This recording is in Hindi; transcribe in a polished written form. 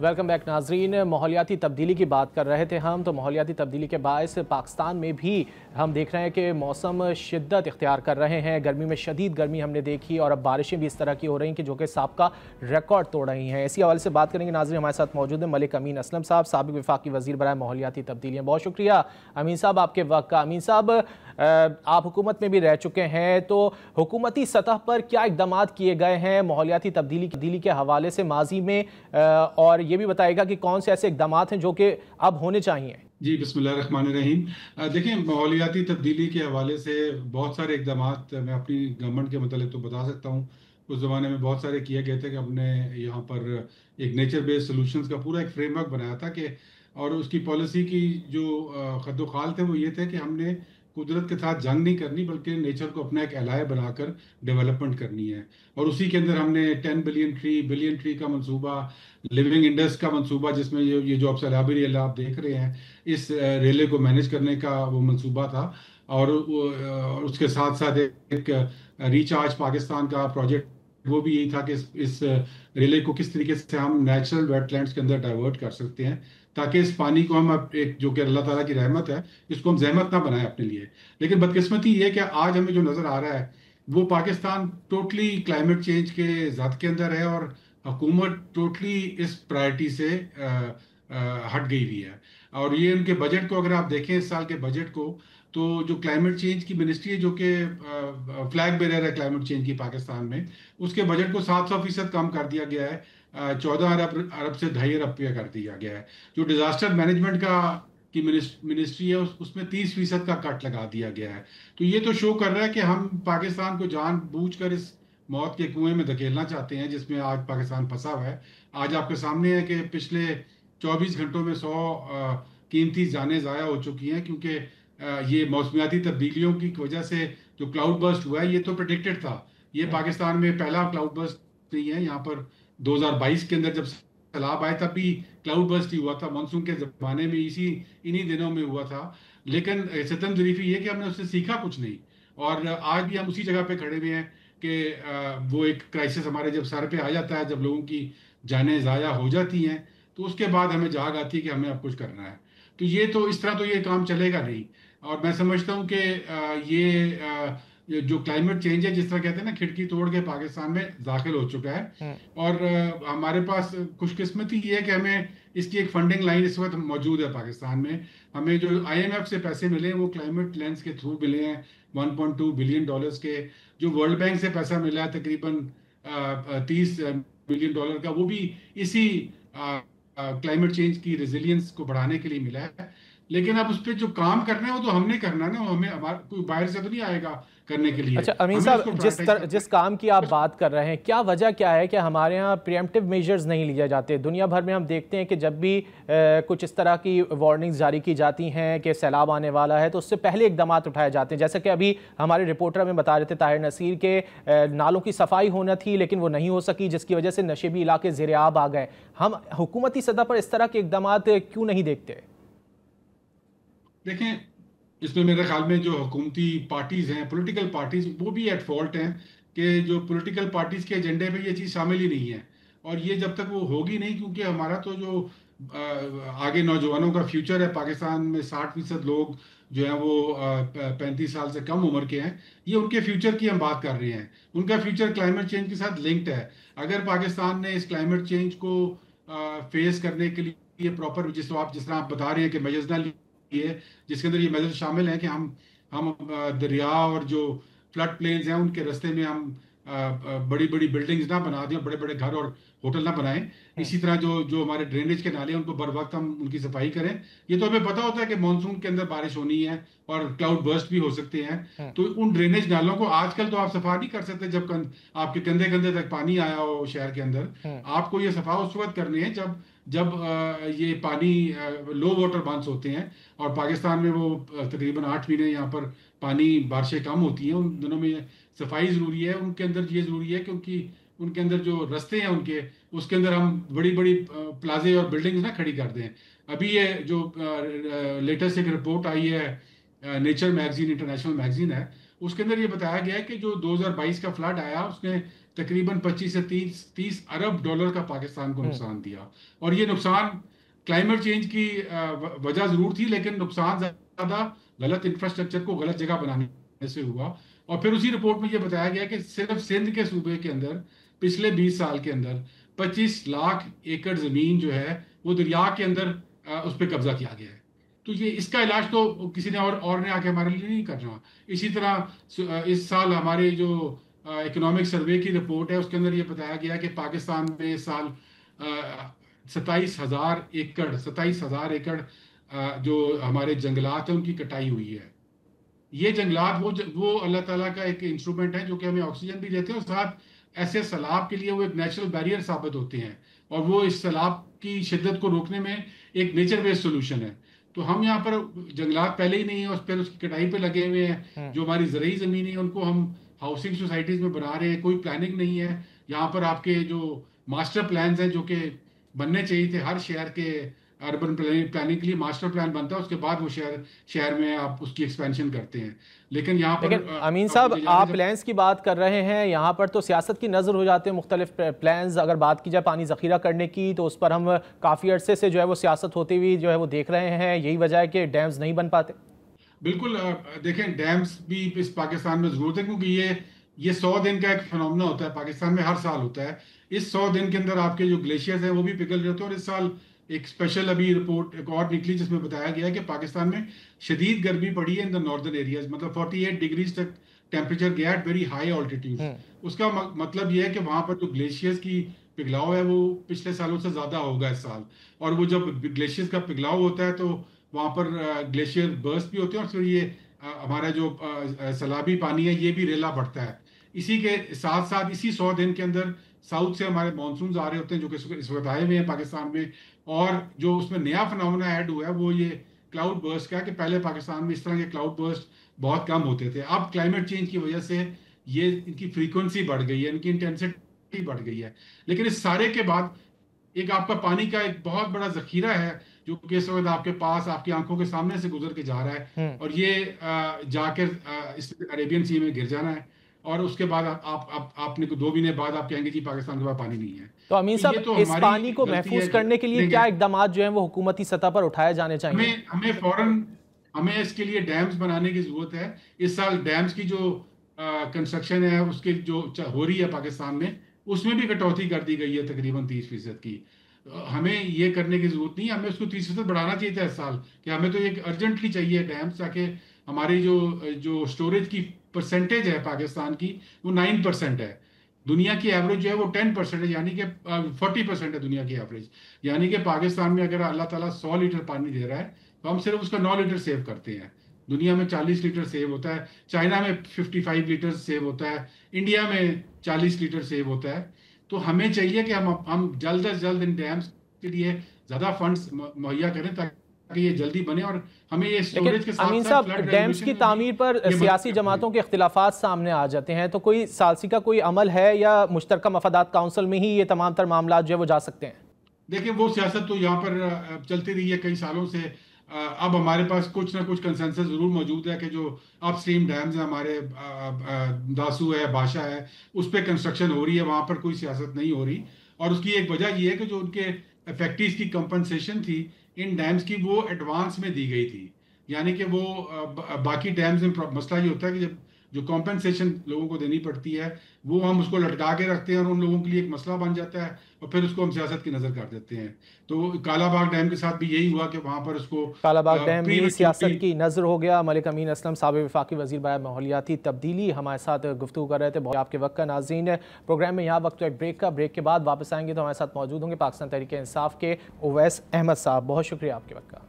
वेलकम बैक नाजरीन। माहौलियाती तब्दीली की बात कर रहे थे हम, तो माहौलियाती तब्दीली के बायस पाकिस्तान में भी हम देख रहे हैं कि मौसम शिद्दत इख्तियार कर रहे हैं। गर्मी में शदीद गर्मी हमने देखी और अब बारिशें भी इस तरह की हो रही हैं कि जो कि साबका रिकॉर्ड तोड़ रही हैं। इसी हवाले से बात करेंगे नाजरीन। हमारे साथ मौजूद है मलिक अमीन असलम साहब, साबिक वफाकी वज़ीर बराए माहौलियाती तब्दीलियाँ। बहुत शुक्रिया अमीन साहब आपके वक्त का। अमीन साहब, आप हुकूमत में भी रह चुके हैं, तो हुकूमती सतह पर क्या इक़दाम किए गए हैं माहौलियाती तब्दीली के हवाले से माजी में, और ये भी बताएगा कि कौन से ऐसे इक़दाम हैं जो कि अब होने चाहिए? जी, बिस्मिल्लाहिर्रहमानिर्रहीम। देखिए, माहौलियाती तब्दीली के हवाले से बहुत सारे इकदाम मैं अपनी गवर्नमेंट के मतलब तो बता सकता हूँ। उस ज़माने में बहुत सारे किए गए थे कि हमने यहाँ पर एक नेचर बेस्ड सॉल्यूशंस का पूरा एक फ्रेमवर्क बनाया था कि, और उसकी पॉलिसी की जो खद्दो खाल थे वो ये थे कि हमने कुदरत के साथ जंग नहीं करनी, बल्कि नेचर को अपना एक एलाय बनाकर डेवलपमेंट करनी है। और उसी के अंदर हमने 10 बिलियन ट्री का मंसूबा, लिविंग इंडस का मंसूबा, जिसमें ये जो आप सैलाबी रेला आप देख रहे हैं, इस रेले को मैनेज करने का वो मंसूबा था। और उसके साथ साथ एक रिचार्ज पाकिस्तान का प्रोजेक्ट, वो भी यही था कि इस रेले को किस तरीके से हम नेचुरल वेटलैंड्स के अंदर डाइवर्ट कर सकते हैं, ताकि इस पानी को हम एक, जो कि अल्लाह ताला की रहमत है, इसको हम जहमत ना बनाएं अपने लिए। लेकिन बदकिस्मती ये कि आज हमें जो नज़र आ रहा है वो पाकिस्तान टोटली क्लाइमेट चेंज के जद के अंदर है, और हुकूमत टोटली इस प्रायोरिटी से हट गई हुई है। और ये उनके बजट को अगर आप देखें, इस साल के बजट को, तो जो क्लाइमेट चेंज की मिनिस्ट्री है, जो कि फ्लैग बेरर है क्लाइमेट चेंज की पाकिस्तान में, उसके बजट को 700% कम कर दिया गया है। 14 अरब से 2.5 अरब रुपया कर दिया गया है। जो डिजास्टर मैनेजमेंट की मिनिस्ट्री है, उसमें 30% का कट लगा दिया गया है। तो ये तो शो कर रहा है कि हम पाकिस्तान को जानबूझकर इस मौत के कुएं में धकेलना चाहते हैं, जिसमें आज पाकिस्तान फंसा हुआ है। आज आपके सामने है कि पिछले 24 घंटों में 100 कीमती जानें ज़ाया हो चुकी हैं, क्योंकि ये मौसमियाती तब्दीलियों की वजह से जो क्लाउड बर्स्ट हुआ है, ये तो प्रेडिक्टेड था। ये पाकिस्तान में पहला क्लाउड बर्स्ट नहीं है। यहाँ पर 2022 के अंदर जब सैलाब आए, तब भी क्लाउड बर्स्ट ही हुआ था, मानसून के ज़माने में, इन्हीं दिनों में हुआ था। लेकिन सितम ज़रीफ़ी ये कि हमने उससे सीखा कुछ नहीं, और आज भी हम उसी जगह पे खड़े हुए हैं कि वो एक क्राइसिस हमारे जब सर पे आ जाता है, जब लोगों की जानें ज़ाया हो जाती हैं, तो उसके बाद हमें जाग आती है कि हमें अब कुछ करना है। तो ये तो इस तरह तो ये काम चलेगा नहीं। और मैं समझता हूँ कि ये जो क्लाइमेट चेंज है, जिस तरह कहते हैं ना, खिड़की तोड़ के पाकिस्तान में दाखिल हो चुका है। और हमारे पास खुशकिस्मती ये है कि हमें इसकी एक फंडिंग लाइन इस वक्त मौजूद है पाकिस्तान में। हमें जो IMF से पैसे मिले हैं वो क्लाइमेट लेंस के थ्रू मिले हैं, $1.2 बिलियन के। जो वर्ल्ड बैंक से पैसा मिला है तकरीबन $30 बिलियन का, वो भी इसी क्लाइमेट चेंज की रेजिलियंस को बढ़ाने के लिए मिला है। लेकिन अब उस पर जो काम करना है वो तो हमने करना है ना, हमें हमारा कोई बाहर से तो नहीं आएगा करने के लिए। अच्छा अमीन साहब, जिस काम की आप बात कर रहे हैं, क्या वजह क्या है कि हमारे यहाँ प्रिएम्प्टिव मेजर्स नहीं लिए जाते? दुनिया भर में हम देखते हैं कि जब भी कुछ इस तरह की वार्निंग्स जारी की जाती हैं कि सैलाब आने वाला है, तो उससे पहले इकदाम उठाए जाते हैं। जैसे कि अभी हमारे रिपोर्टर में बता रहे थे ताहिर नसीर के नालों की सफाई होना थी, लेकिन वो नहीं हो सकी, जिसकी वजह से नशेबी इलाके ज़ेर-ए-आब आ गए। हम हुकूमती सतह पर इस तरह के इकदाम क्यों नहीं देखते? देखें, इसमें मेरे ख्याल में जो हुकूमती पार्टीज हैं, पॉलिटिकल पार्टीज, वो भी एट फॉल्ट हैं कि जो पॉलिटिकल पार्टीज के एजेंडे पे ये चीज़ शामिल ही नहीं है। और ये जब तक वो होगी नहीं, क्योंकि हमारा तो जो आगे नौजवानों का फ्यूचर है, पाकिस्तान में 60% लोग जो हैं वो 35 साल से कम उम्र के हैं। ये उनके फ्यूचर की हम बात कर रहे हैं। उनका फ्यूचर क्लाइमेट चेंज के साथ लिंक्ड है। अगर पाकिस्तान ने इस क्लाइमेट चेंज को फेस करने के लिए प्रॉपर, जिस तरह आप बता रहे हैं कि मेजर्स ना है, जिसके अंदर ये मेजर शामिल हैं कि हम दरिया और जो फ्लड प्लेन्स हैं उनके रास्ते में हम बड़ी बड़ी बिल्डिंग्स ना बना दें, बड़े बड़े घर और होटल ना बनाएं। इसी तरह जो जो हमारे ड्रेनेज के नाले हैं उनको बर वक्त हम उनकी सफाई करें। ये तो हमें पता होता है कि मानसून के अंदर बारिश होनी है और क्लाउड बर्स्ट भी हो सकते हैं। तो उन ड्रेनेज नालों को आजकल तो आप सफा नहीं कर सकते जब आपके कंधे कंधे तक पानी आया हो शहर के अंदर। आपको ये सफा उस वक्त करनी है जब ये पानी लो वाटर मंथ्स होते हैं, और पाकिस्तान में वो तकरीबन 8 महीने यहाँ पर पानी बारिशें कम होती हैं। उन दिनों में सफाई ज़रूरी है। उनके अंदर ये ज़रूरी है क्योंकि उनके अंदर जो रास्ते हैं उसके अंदर हम बड़ी बड़ी प्लाजे और बिल्डिंग्स ना खड़ी कर दें। अभी ये जो लेटेस्ट एक रिपोर्ट आई है, नेचर मैगजीन, इंटरनेशनल मैगजीन है, उसके अंदर ये बताया गया है कि जो 2022 का फ्लड आया उसने तकरीबन 25 से 30 अरब डॉलर का पाकिस्तान को नुकसान दिया। और ये नुकसान क्लाइमेट चेंज की वजह जरूर थी, लेकिन नुकसान ज्यादा गलत इंफ्रास्ट्रक्चर को गलत जगह बनाने से हुआ। और फिर उसी रिपोर्ट में ये बताया गया कि सिर्फ सिंध के सूबे के अंदर पिछले 20 साल के अंदर 25 लाख एकड़ जमीन जो है वो दरिया के अंदर उस पर कब्जा किया गया है। तो ये इसका इलाज तो किसी ने और ने आके हमारे लिए नहीं करना। इसी तरह इस साल हमारे जो इकोनॉमिक सर्वे की रिपोर्ट है उसके अंदर ये बताया गया कि पाकिस्तान में इस साल 27,000 एकड़ जो हमारे जंगलात हैं उनकी कटाई हुई है। ये जंगलात वो अल्लाह ताला का एक इंस्ट्रूमेंट है जो कि हमें ऑक्सीजन भी देते हैं और साथ ऐसे सैलाब के लिए वो एक नेचुरल बैरियर साबित होते हैं और वो इस सैलाब की शिद्दत को रोकने में एक नेचर बेस्ड सोल्यूशन है। तो हम यहाँ पर जंगलात पहले ही नहीं है और फिर उसकी कटाई पे लगे हुए हैं। जो हमारी ज़रूरी ज़मीन है उनको हम हाउसिंग सोसाइटीज़ में बना रहे हैं, कोई प्लानिंग नहीं है। यहाँ पर आपके जो मास्टर प्लान्स हैं जो कि बनने चाहिए थे, हर शहर के अर्बन प्लानिंग के लिए मास्टर प्लान बनता है, उसके बाद वो शहर में आप उसकी एक्सपेंशन करते हैं। लेकिन यहाँ पर अमीन साहब, आप प्लान्स की बात कर रहे हैं, यहाँ पर तो सियासत की नज़र हो जाते हैं मुख्तलिफ प्लान्स। अगर बात की जाए पानी ज़ख़ीरा करने की तो उस पर हम काफ़ी अरसे से जो है वो सियासत होती हुई जो है वो देख रहे हैं। यही वजह है कि डैम्स नहीं बन पाते। बिल्कुल, देखें डैम्स भी इस पाकिस्तान में ज़रूरत है क्योंकि ये 100 दिन का एक फिनोमेना होता है, पाकिस्तान में हर साल होता है। इस 100 दिन के अंदर आपके जो ग्लेशियर्स हैं वो भी पिघल रहे होते हैं। और इस साल एक स्पेशल अभी रिपोर्ट एक और निकली जिसमें बताया गया है कि पाकिस्तान में शदीद गर्मी पड़ी है इन द नॉर्दर्न एरियाज, मतलब 48 डिग्रीज तक टेम्परेचर गया एट वेरी हाई ऑल्टीट्यूड। उसका मतलब यह है कि वहां पर जो ग्लेशियर्स की पिघलाव है वो पिछले सालों से ज्यादा होगा इस साल। और वो जब ग्लेशियर्स का पिघलाव होता है तो वहां पर ग्लेशियर बर्स्ट भी होते हैं और फिर ये हमारा जो सैलाबी पानी है ये भी रेला बढ़ता है। इसी के साथ साथ इसी 100 दिन के अंदर साउथ से हमारे मानसून आ रहे होते हैं जो कि इस वक्त आए हुए हैं पाकिस्तान में। और जो उसमें नया फिनोमेना ऐड हुआ है वो ये क्लाउड बर्स्ट का, कि पहले पाकिस्तान में इस तरह के क्लाउड बर्स्ट बहुत कम होते थे। अब क्लाइमेट चेंज की वजह से ये इनकी फ्रीक्वेंसी बढ़ गई है, इनकी इंटेंसिटी बढ़ गई है। लेकिन इस सारे के बाद एक आपका पानी का एक बहुत बड़ा जखीरा है जो कि इस वक्त आपके पास आपकी आंखों के सामने से गुजर के जा रहा है और ये जाकर इस अरेबियन सी में गिर जाना है। और उसके बाद आपने 2 महीने बाद आप कहेंगे जी पाकिस्तान के पास पानी नहीं है। तो अमीन साहब, तो इस पानी को महफूज करने के लिए क्या इकदाम जो है वो हुकूमती सतह पर उठाए जाने चाहिए? हमें फौरन हमें इसके लिए डैम्स बनाने की जरूरत है। इस साल डैम्स की जो कंस्ट्रक्शन है उसकी जो हो रही है पाकिस्तान में उसमें भी कटौती कर दी गई है तकरीबन 30% की। हमें ये करने की जरूरत नहीं है, हमें उसको 30% बढ़ाना चाहिए था इस साल, कि हमें तो ये अर्जेंटली चाहिए डैम्स ताकि हमारी जो स्टोरेज की परसेंटेज है पाकिस्तान की वो 9% है। दुनिया की एवरेज जो है वो 10% है, यानी कि 40% है दुनिया की एवरेज। यानी कि पाकिस्तान में अगर अल्लाह ताला 100 लीटर पानी दे रहा है तो हम सिर्फ उसका 9 लीटर सेव करते हैं। दुनिया में 40 लीटर सेव होता है, चाइना में 55 लीटर सेव होता है, इंडिया में 40 लीटर सेव होता है। तो हमें चाहिए कि हम जल्द से जल्द इन डैम्स के लिए ज़्यादा फंड्स मुहैया करें ताकि ये जल्दी बने और हमें ये स्टोरेज के साथ अमीन साहब, डैम्स की तामीर पर सियासी जमातों के इख्तिलाफात सामने आ जाते हैं, तो कोई सालसी का कोई अमल है या मुश्तरका मफादात काउंसिल में ही ये तमाम तर मामला जो है वो जा सकते हैं? देखिए वो सियासत तो यहाँ पर चलती रही है कई सालों से। अब हमारे पास कुछ ना कुछ कंसेंसस जरूर मौजूद है कि जो अपस्ट्रीम डैम्स हैं हमारे दासू है, बाशा है, उस पर कंस्ट्रक्शन हो रही है, वहाँ पर कोई सियासत नहीं हो रही। और उसकी एक वजह यह है कि जो उनके इफेक्टिव्स की कंपनसेशन थी इन डैम्स की वो एडवांस में दी गई थी। यानी कि वो बाकी डैम्स में मसला ये होता है कि जब जो कॉम्पनसेशन लोगों को देनी पड़ती है वो हम उसको लटका के रखते हैं और उन लोगों के लिए एक मसला बन जाता है और फिर उसको हम सियासत की नजर कर देते हैं। तो कालाबाग डैम के साथ भी यही हुआ कि वहां पर उसको कालाबाग डैम भी सियासत की नजर हो गया। मलिक अमीन असलम साबिक़ वफाकी वज़ीर बराए माहौलियाती तब्दीली हमारे साथ गुफ्तगू कर रहे थे। बहुत आपके वक्त का नाज़रीन, प्रोग्राम में यहाँ वक्त एक ब्रेक के बाद वापस आएंगे तो हमारे साथ मौजूद होंगे पाकिस्तान तहरीक इंसाफ के उवैस अहमद साहब। बहुत शुक्रिया आपके वक्त का।